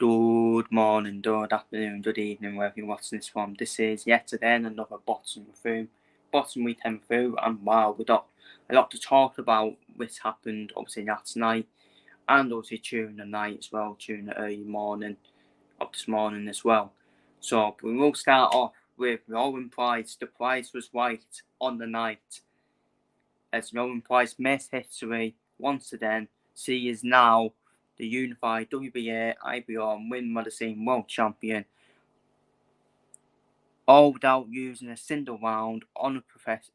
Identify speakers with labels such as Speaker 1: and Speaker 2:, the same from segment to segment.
Speaker 1: Good morning, good afternoon, good evening, wherever you're watching this from. This is yet again another bottom weekend through, and wow, we've got a lot to talk about which happened obviously last night, and obviously during the night as well, during the early morning of this morning as well. So we will start off with Rowan Price. The price was right on the night, as Rowan Price missed history once again. She is now the unified WBA, IBO, and Women Magazine World Champion, all without using a single round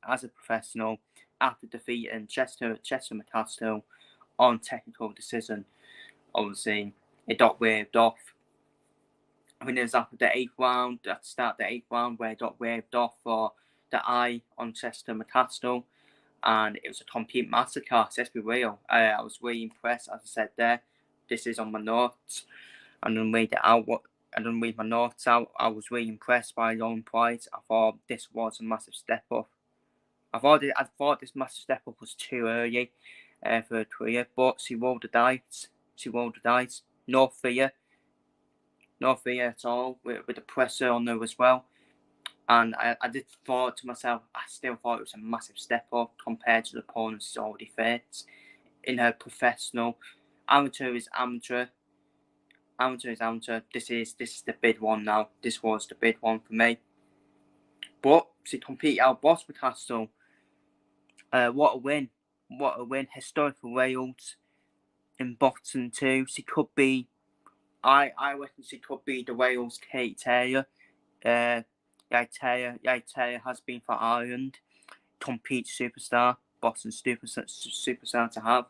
Speaker 1: as a professional after defeating Chester McCaskill on technical decision. Obviously, it got waved off. I think it was after the 8th round, at the start of the 8th round, where it got waved off for the eye on Chester McCaskill, and it was a complete massacre. Let's be real. I was really impressed, as I said there. This is on my notes. I didn't read it out. I didn't read my notes out. I was really impressed by Rowan Price. I thought this was a massive step up. I thought this massive step up was too early for her career, but she rolled the dice. No fear at all with the pressure on her as well. And I did thought to myself, I still thought it was a massive step up compared to the opponents she's already faced. In her professional, amateur is amateur. This is the big one now. This was the big one for me. But she completely outbossed McCaskill. What a win. Historical Wales in boxing too. She could be, I reckon she could be the Wales Kate Taylor. Taylor has been for Ireland. Complete superstar. Boxing superstar to have.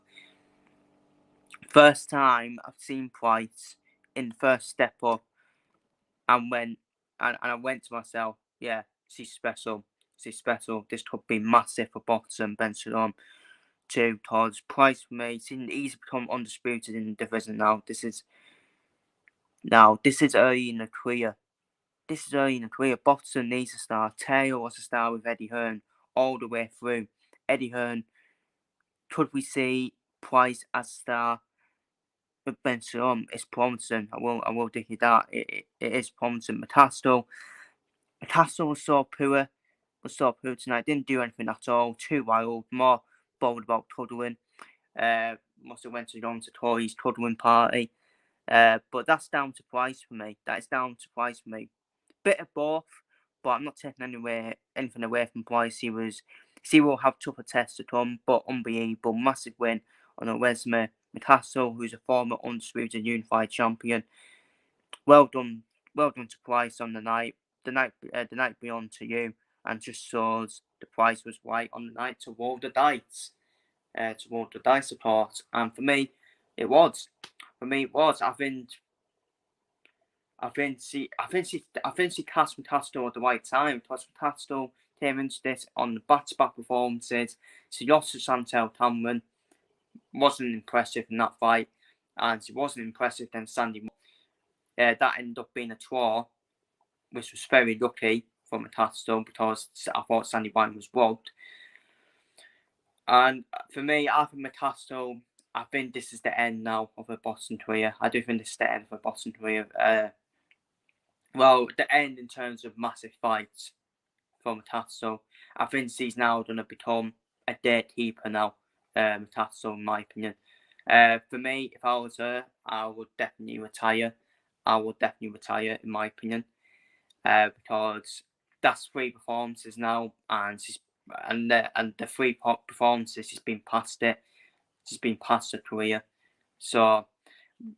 Speaker 1: First time I've seen Price in the first step up, and I went to myself, yeah, she's special. This could be massive for boxing, Ben Shalom too, towards Price for me. He's become undisputed in the division now. This is early in the career. Boxing needs a star. Taylor was a star with Eddie Hearn all the way through. Eddie Hearn, could we see Price as a star? With Ben Shalom, it's promising. I will dig you that. It is promising. McCaskill was so poor tonight. Didn't do anything at all. Too wild. More bothered about cuddling. Must have went on to Tory's cuddling party. But that's down to Price for me. Bit of both, but I'm not taking anything away from Price. She will have tougher tests to come, but unbelievable, massive win on her resume. McCaskill, who's a former undisputed unified champion. Well done to Price on the night. The night beyond to you, and just shows the Price was right on the night to roll the dice. Of course. And for me, it was. I think she cast McCaskill at the right time. Because McCaskill came into this on the back-to-back performances. She lost to Chantel Cameron. Wasn't impressive in that fight, and she wasn't impressive then Sandy. That ended up being a draw, which was very lucky for McCaskill because I thought Sandy White was robbed. And for me, I think McCaskill, I think this is the end now of her boxing career. I do think this is the end of her boxing career. The end in terms of massive fights for McCaskill. I think she's now going to become a gatekeeper now. McCaskill, in my opinion. For me, if I was her, I would definitely retire. In my opinion, because that's 3 performances now, and the 3 performances she's been past it. She's been past her career. So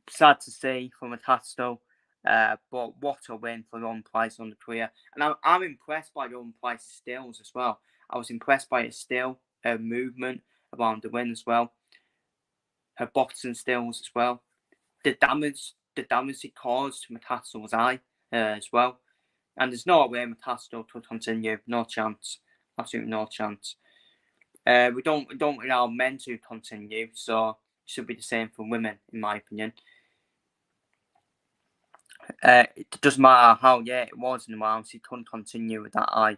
Speaker 1: sad to see from McCaskill. But what a win for Rowan Price on the career, and I'm impressed by Rowan Price's stills as well. I was impressed by her still, her movement around the win as well, her boxing stills as well, the damage it caused to McCaskill's eye as well, and there's no way McCaskill could continue. No chance, absolutely no chance. We don't allow men to continue, so it should be the same for women, in my opinion. It doesn't matter how it was in the rounds, he couldn't continue with that eye.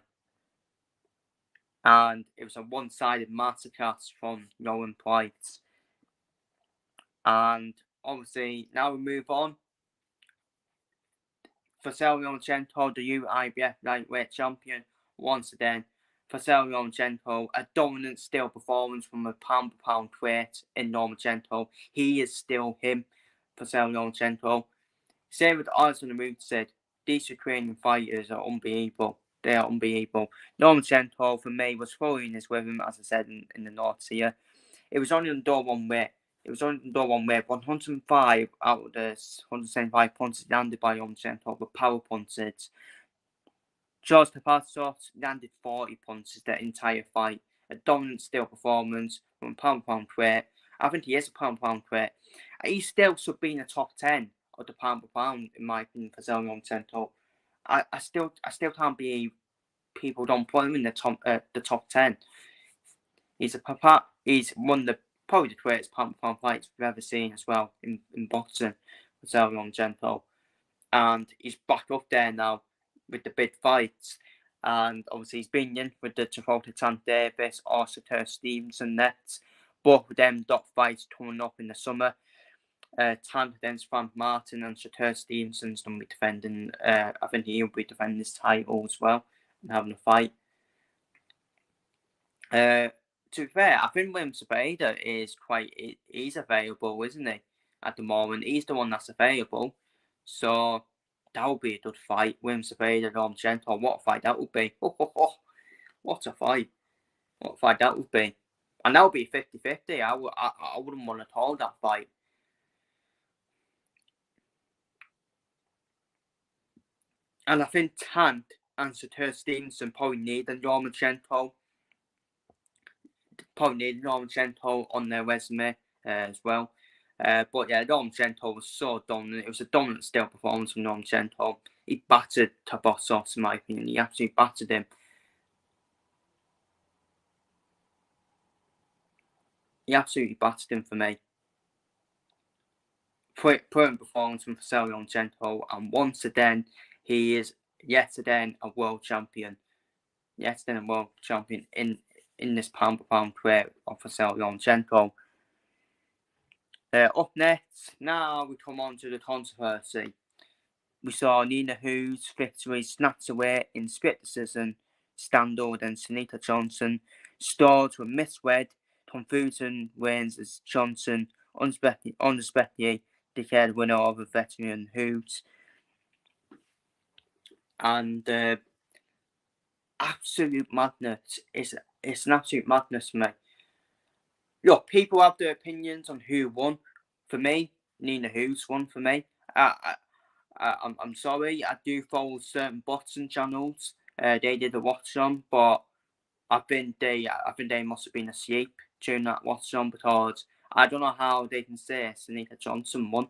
Speaker 1: And it was a one-sided massacre from Rowan Price. And obviously, now we move on Vasily Lomachenko, the IBF lightweight champion, once again. Vasily Lomachenko, a dominant still performance from a pound-for-pound weight in Lomachenko. He is still him, Vasily Lomachenko. Same with Alexander on the Mood said, these Ukrainian fighters are unbelievable. They are unbelievable. Lomachenko, for me, was fully in his rhythm, as I said, in the North here. It was only on door one weight. 105 out of the 175 punches landed by Lomachenko were power punches. George Kambosos landed 40 punches the entire fight. A dominant still performance from pound-for-pound weight. I think he is a pound-for-pound weight. He still should be in the top 10 of the pound-for-pound, in my opinion, for Vasily Lomachenko. I still can't believe people don't put him in the top 10. He's one of the probably the greatest pound-for-pound fights we've ever seen as well in boxing, Vasily Lomachenko. And he's back up there now with the big fights. And obviously he's been in with the Travolta Tank Davis or Satur Stevenson nets. Both of them dot fights coming up in the summer. Tank against Frank Martin and Satur Stevenson's going to be defending, I think he'll be defending his title as well and having a fight. To be fair, I think William Sabeda he's available, isn't he? At the moment, he's the one that's available. So that would be a good fight. William Sabeda, Lomachenko, what a fight that would be. What a fight. What a fight that would be. And that would be 50-50. I wouldn't want to call that fight. And I think Tank and Satur Stevenson probably need Lomachenko. Probably need Lomachenko on their resume as well. But yeah, Lomachenko was so dominant. It was a dominant still performance from Lomachenko. He battered Kambosos, in my opinion. He absolutely battered him. He absolutely battered him for me. Brilliant performance from Vasily Lomachenko. And once again, he is yet again a world champion. Yet again a world champion in this pound-for-pound weight of Vasily Lomachenko. Up next, now we come on to the controversy. We saw Nina Hoo's victory snatched away in split decision. Standard and Sunita Johnson. Scores were misread. Confusion wins as Johnson unexpectedly declared winner of a veteran Hoo's. And absolute madness. It's an absolute madness for me. Look, people have their opinions on who won. For me, Nina Hoo's won for me. I'm sorry, I do follow certain boxing channels. They did a watch on, but I think they must have been asleep during that watch on because I don't know how they can say Sunita Johnson won.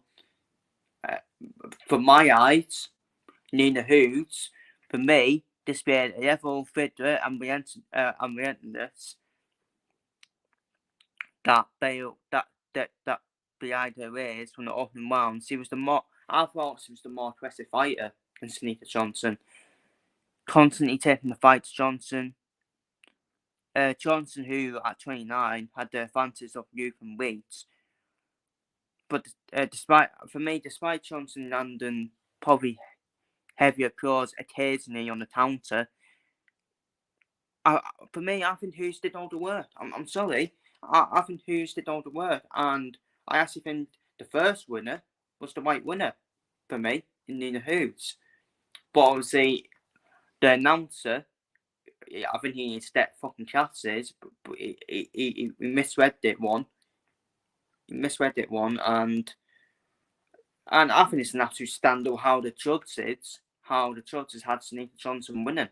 Speaker 1: For my eyes, Nina Hoo's, for me, displayed a level fitter and relentlessness that behind her ears from the opening rounds. I thought she was the more aggressive fighter than Sunita Johnson. Constantly taking the fight to Johnson. Johnson, who at 29 had the advantage of youth and weight. But despite Johnson landing probably heavier claws occasionally on the counter, for me, I think Hughes did all the work. I'm sorry. I think Hughes did all the work. And I actually think the first winner was the right winner for me in Nina Hughes. But obviously, the announcer, I think he needs to step fucking classes, but he misread it one. He misread it one, and I think it's an absolute scandal how the judges had Sunita Johnson winning,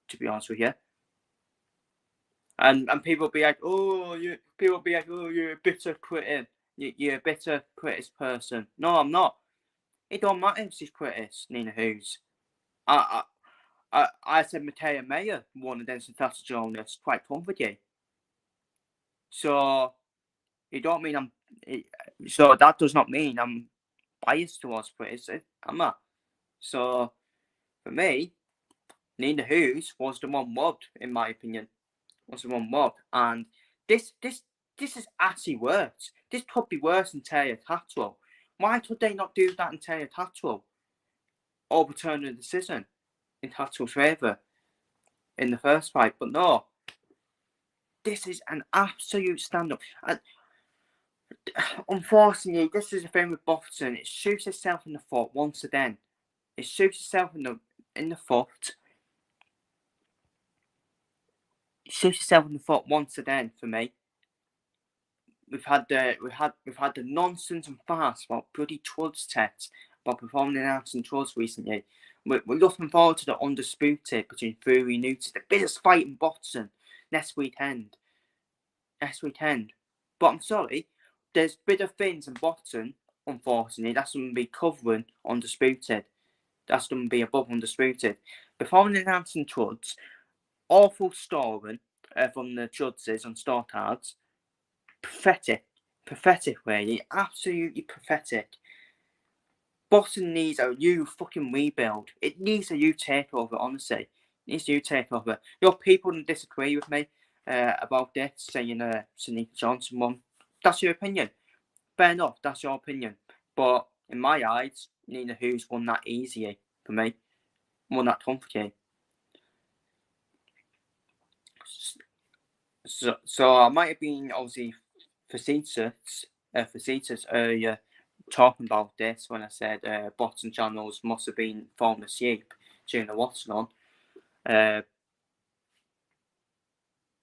Speaker 1: to be honest with you. And people be like, you're a bitter critic. You're a bitter critic person. No, I'm not. It don't matter if she's critic, Nina Hughes. I said Mattea Mayer won against Natasha Jonas quite comfortably. So so that does not mean I'm biased towards critics. I'm not. So for me, Nina Hughes was the one robbed, in my opinion. Was the one robbed. And this is actually worse. This could be worse than Taylor Tatro. Why could they not do that in Taylor Tatro? overturn the decision in Tatsu's favour in the first fight. But no, this is an absolute stand-up. And unfortunately, this is the thing with boxing. It shoots itself in the foot once again. It shoots itself in the foot. It shoots itself in the foot once again for me. We've had the nonsense and farce about bloody Truds tests about performing in Arts and Truds recently. We're looking forward to the Undisputed between Fury and Newton, the biggest fight in boxing next weekend. But I'm sorry, there's bigger things in boxing, unfortunately. That's going to be covering Undisputed. That's going to be above Undisputed. Performing in Arts and Truds, awful story from the judges on Star Cards. Pathetic really, absolutely pathetic. Boxing needs a new fucking rebuild. It needs a new takeover, honestly. It needs a new takeover. Your people don't disagree with me about this, saying Sanika Johnson won. That's your opinion. Fair enough, that's your opinion. But in my eyes, Nina Hughes won that easily for me. Won that comfortably. So I might have been obviously facetious earlier talking about this when I said boxing channels must have been falling asleep during the watching on.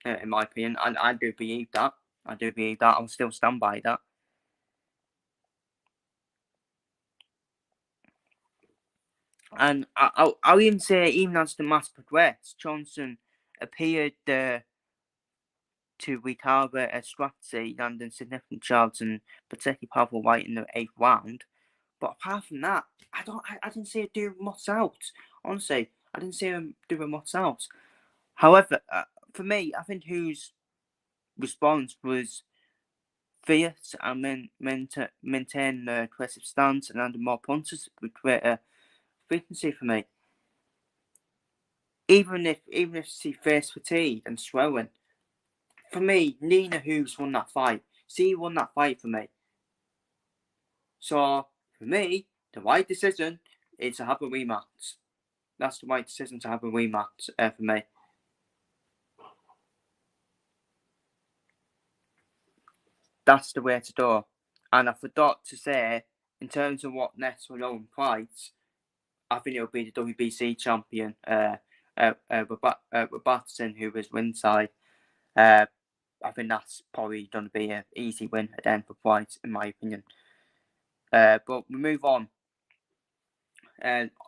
Speaker 1: In my opinion, and I do believe that. I'll still stand by that. And I'll even say, even as the match progressed, Johnson appeared to recover a strategy, landing significant shots and particularly powerful right in the 8th round. But apart from that, I didn't see him do much else. Honestly, I didn't see him doing much else. However, for me, I think whose response was fierce and maintain the aggressive stance and landed more punches with greater frequency for me. Even if she faced fatigue and swelling, for me, Nina Hughes won that fight. She won that fight for me. So for me, the right decision is to have a rematch. That's the right decision to have a rematch for me. That's the way to go. And I forgot to say, in terms of what next for Rowan Price, I think it'll be the WBC champion, Robertson, who was ringside. I think that's probably going to be an easy win again for Price, in my opinion. But we move on.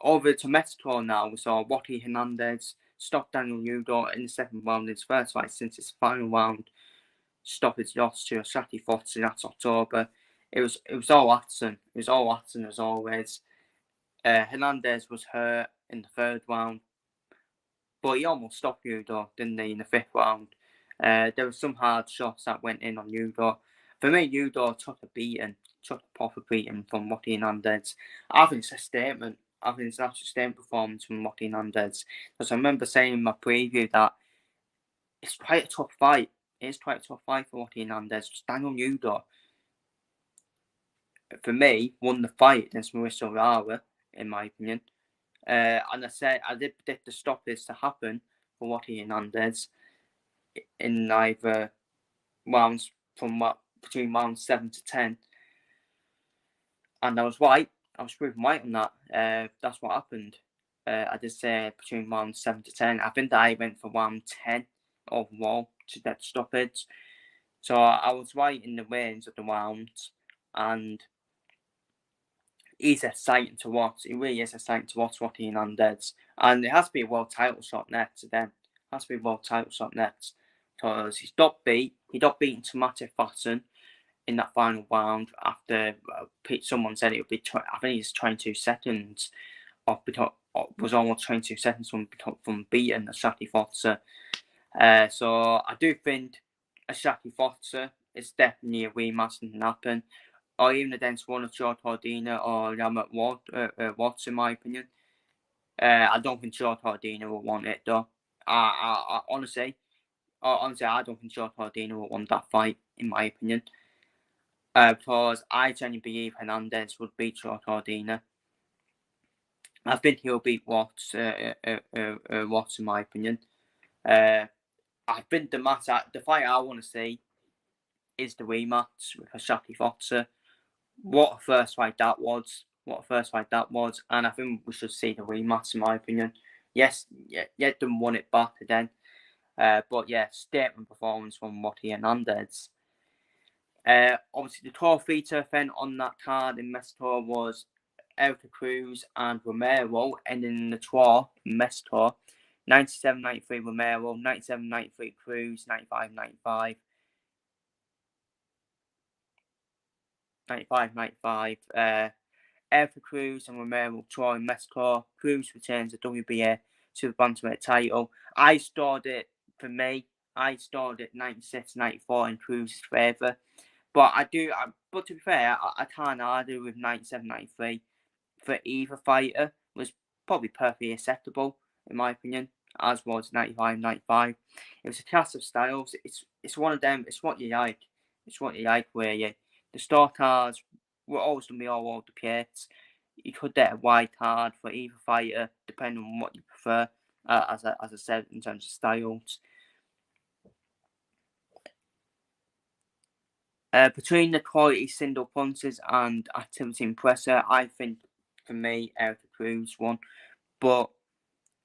Speaker 1: Over to Mexico now, we saw Joaquin Hernandez stop Daniel Nudo in the 2nd round in his first fight since his final round. Stop his loss to Ashati Fox in that October. It was all Atson. It was all Atson as always. Hernandez was hurt in the 3rd round, but he almost stopped Nudo, didn't he, in the 5th round? There were some hard shots that went in on Nudo. For me, Nudo took a proper beating from Joaquin Hernandez. I think it's a statement. I think it's an absolute statement performance from Joaquin Hernandez. Because I remember saying in my preview that it's quite a tough fight. It is quite a tough fight for Joaquin Hernandez. Daniel Nudo, for me, won the fight against Mauricio Rara, in my opinion. And I did predict the stoppage to happen for Joaquin Hernandez in either rounds between rounds 7 to 10. And I was right. I was proven right on that. That's what happened. I did say between rounds 7 to 10. I think that I went for round 10 overall to get stoppage. So I was right in the range of the rounds, and he's exciting to watch. He really is exciting to watch Joaquin Hernandez. And it has to be a world title shot next again. It has to be a world title shot next. Because he got beaten to massive fashion in that final round after someone said it would be, I think it's 22 seconds was almost 22 seconds from beating Ashati Foster. So I do think Ashati Foster is definitely a rematch that can happen, or even against one of George Hordina or Ramat Watts, in my opinion. I don't think George Hordina will want it though. Honestly, I don't think George Hordina will want that fight, in my opinion. Because I genuinely believe Hernandez would beat George Hordina. I think he'll beat Watts, Watts in my opinion. I think the fight I want to see is the rematch with Shaki Fotzer. What a first fight that was. And I think we should see the rematch in my opinion. Yes, Yedden won it back then. But yeah, statement performance from Watty Hernandez. Obviously, the 12-feater event on that card in Mestor was Erica Cruz and Romero, ending in the 12 in Mestor. 97-93 Romero, 97-93 Cruz, 95-95. 95-95. Erica Cruz and Romero draw in Mestor. Cruz retains the WBA to the bantamweight title. I scored it 96-94 in Cruz's favour. But but to be fair, I can't argue with 97-93 for either fighter. Was probably perfectly acceptable in my opinion, as was 95-95. It was a clash of styles. It's one of them. It's what you like. Where the star cards were always going to be all over the place. You could get a wide card for either fighter, depending on what you prefer. As I said, in terms of styles. Between the quality single punches and activity in presser, I think for me, Erica Cruz won, but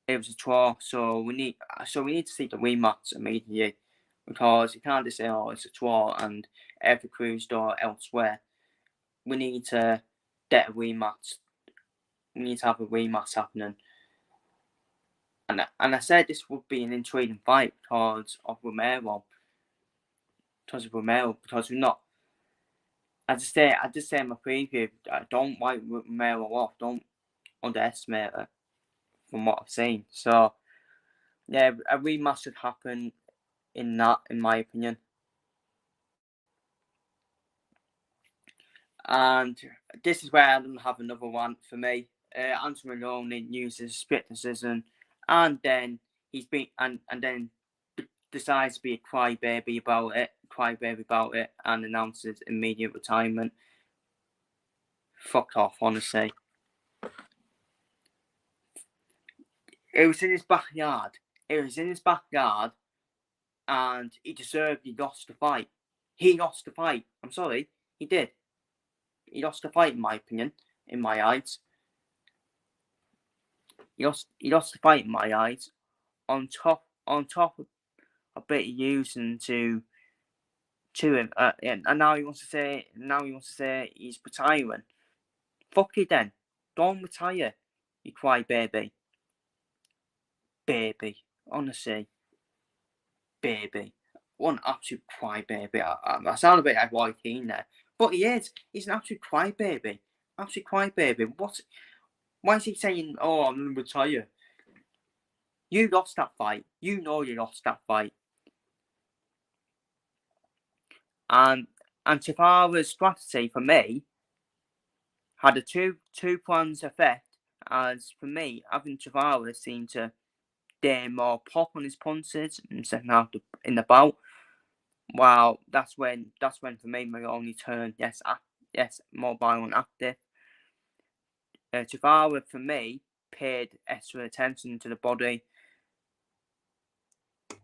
Speaker 1: it was a draw. So we need to see the rematch immediately, because you can't just say, "Oh, it's a draw," and Erica Cruz or elsewhere. We need to get a rematch. We need to have a rematch happening. And I said this would be an intriguing fight because of Romero. Because we're not. I just say in my preview, don't write Romero off. Don't underestimate her from what I've seen. So yeah, a rematch should happen in my opinion. And this is where I don't have another one for me. Anthony Maloney uses a split decision, and then then decides to be a crybaby about it, and announces immediate retirement. Fuck off, honestly. It was in his backyard. And he lost the fight. I'm sorry, he did. He lost the fight, in my opinion, in my eyes. He lost the fight in my eyes. On top of a bit of using to him, and now he wants to say he's retiring. Fuck it then. Don't retire, you cry baby. Honestly, baby. What an absolute crybaby. I sound a bit like White Teen there, but he is. He's an absolute crybaby. Why is he saying, "Oh, I'm gonna retire"? You lost that fight. You know you lost that fight. And Tafara's strategy for me had a two-pronged effect. As for me, having Tafara seemed to get more pop on his punches in the second half in the bout. Wow, that's when for me Maloney turned more violent active. Tafara for me paid extra attention to the body.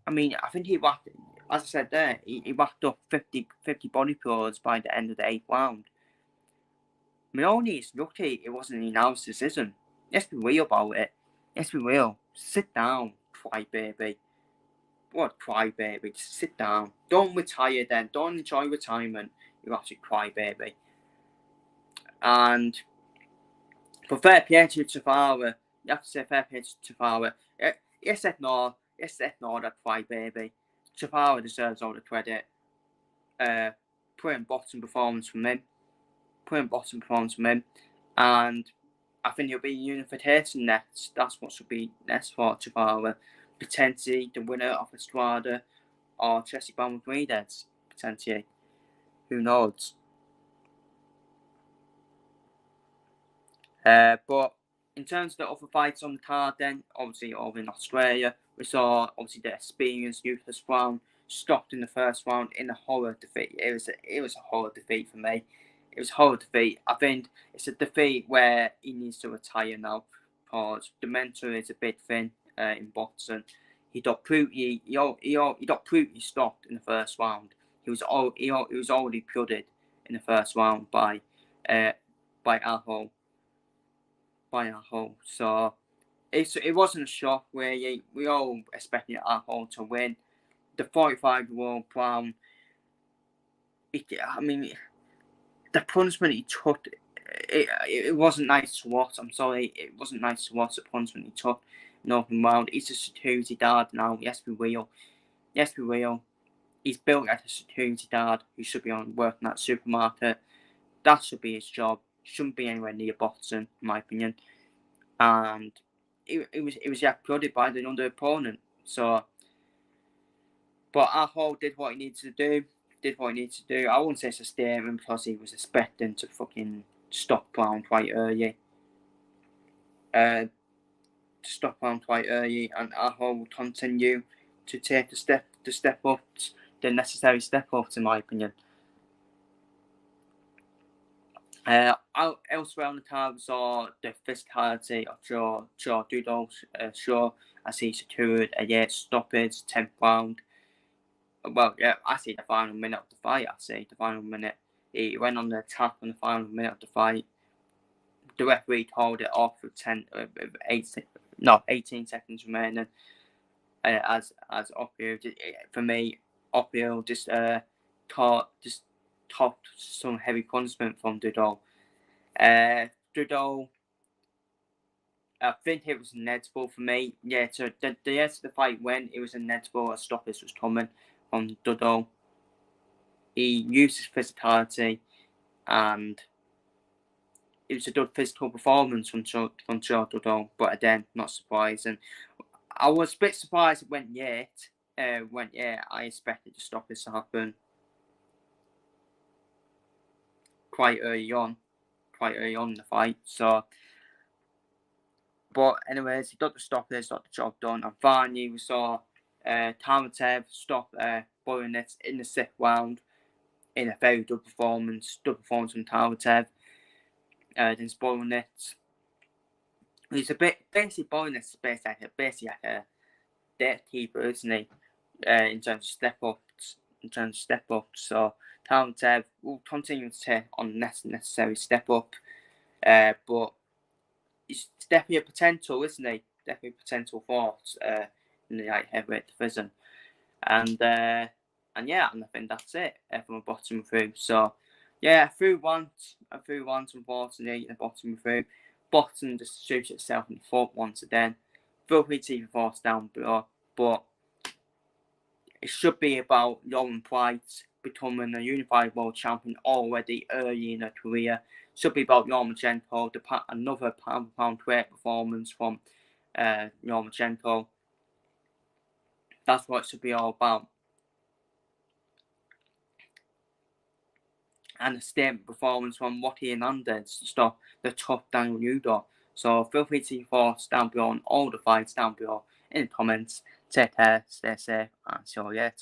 Speaker 1: I mean, I think he whacked, as I said there, he whacked up 50 body blows by the end of the 8th round. Maloney is lucky it wasn't an announced decision. Let's be real about it. Let's be real. Sit down, crybaby. What crybaby? Just sit down. Don't retire then. Don't enjoy retirement. You actually crybaby. And for fair play to Tafara, you have to say fair play to Tafara. Yes, ignore that crybaby. Tafara deserves all the credit. Putting bottom performance from him. And I think he'll be unification next. That's what should be next for Tafara. Potentially the winner of Estrada or Chelsea Brown Breeders. Potentially. Who knows? But in terms of the other fights on the card, then obviously over in Australia, we saw obviously the experienced Euclid Brown stopped in the first round in a horror defeat. It was a horror defeat for me. It was a horror defeat. I think it's a defeat where he needs to retire now. because the mentor is a big thing in boxing. He got pretty stopped in the first round. He was already putted in the first round by Aho. So it wasn't a shock where we all expected Aho to win. The 45-year-old Brown. I mean, the punishment he took, it wasn't nice to watch. I'm sorry, it wasn't nice to watch the punishment he took. Nothing round. He's a security guard now. Yes, we will. He's built as a security guard who should be working at a supermarket. That should be his job. Shouldn't be anywhere near boxing, in my opinion. And it was applauded by the other opponent. So, but Aho did what he needed to do. I wouldn't say it's a statement because he was expecting to fucking stop Brown quite early. And Aho will continue to take the necessary step ups, in my opinion. Elsewhere on the card we saw the physicality of Joe Doodle, as he secured a stoppage 10th round. Well, yeah, I see the final minute of the fight. He went on the attack on the final minute of the fight. The referee called it off with 18 seconds remaining. As Opio, for me, Opio just topped some heavy punishment from Doodle. Doodle, I think it was inevitable for me. Yeah, so the fight went, it was inevitable. A stoppage was coming from Doodle. He used his physicality, and it was a good physical performance from Joe Doodle. But again, not surprising. I was a bit surprised it went yet. I expected the stoppage to happen quite early on in the fight. So, but anyways, he got the stoppage, got the job done. And finally, we saw Tamatev stop Boyanets in the 6th round in a very good performance. From Tamatev against Boyanets. He's a bit basically Boyanets is basically like a death keeper, isn't he? In terms of step ups. So Tamatev will continue to take on necessary step up. But it's definitely a potential, isn't he? Definitely a potential force in the light heavyweight division. And I think that's it from a bottom through. So yeah, through once, unfortunately, in the bottom through. Bottom just shoots itself in the foot once again. Feel free to even force down below, but it should be about Lauren Price becoming a unified world champion already early in her career. Should be about Lomachenko, another pound weight performance from Lomachenko. That's what it should be all about. And a statement performance from Rocky Hernandez to stop the tough Daniel Udo. So feel free to force down below on all the fights down below in the comments. Take care, stay safe, and see you later.